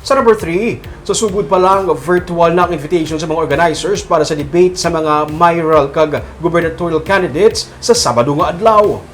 Sa number 3, susugod pa lang virtual na invitation sa mga organizers para sa debate sa mga mayoral kag gubernatorial candidates sa Sabado nga adlaw.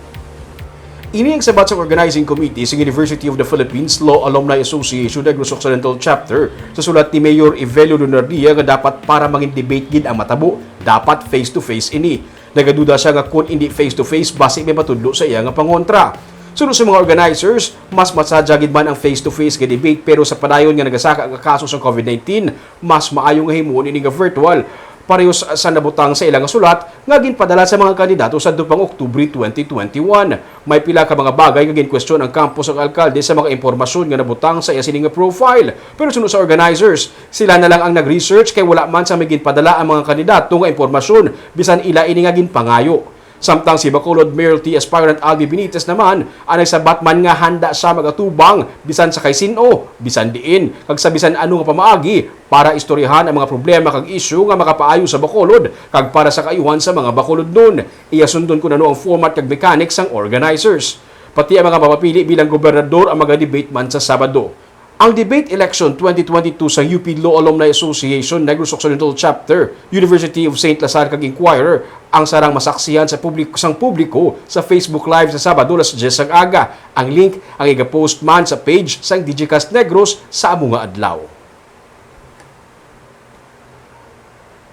Ini ang sabat sa organizing committee sa University of the Philippines Law Alumni Association Negros Occidental Chapter sa sulat ni Mayor Evelio Lunardia nga dapat para mangin debate gid ang matabo, dapat face-to-face ini. Nagaduda siya nga kung hindi face-to-face base may matudlo sa iya nga pangontra. Sunod sa mga organizers, mas masadyagid man ang face-to-face nga debate pero sa padayon nga nagasaka ang kaso sa COVID-19, mas maayo nga himuon ini nga virtual. Parehos sa nabutang sa ilang sulat nga ginpadala sa mga kandidato sa dupang Oktubre 2021. May pila ka mga bagay nga ginkwestiyon ang kampo sa alkalde sa mga impormasyon nga nabutang sa iya sining profile. Pero sunod sa organizers, sila na lang ang nag-research kay wala man sa may ginpadala ang mga kandidato nga impormasyon bisan ila ini nga ginpangayo. Samtang si Bacolod Mayoralty aspirant Albi Benitez naman ang nagsabat man nga handa sa magatubang bisan sa kay sino, bisan diin, kag sa bisan ano nga pamaagi para istoryahan ang mga problema kag isyu nga makapaayo sa Bacolod kag para sa kaayuhan sa mga Bacolod nun. Iya sundon ko na ang format kag mechanics ang organizers. Pati ang mga mapapili bilang gobernador ang mga-debate man sa Sabado. Ang debate election 2022 sa UP Law Alumni Association Negros Occidental Chapter, University of St. Lazare kag Inquirer ang sarang masaksihan sa publiko sa Facebook Live sa Sabado alas 10 ag aga. Ang link ang iga-post man sa page sang DigiCast Negros sa among nga adlaw.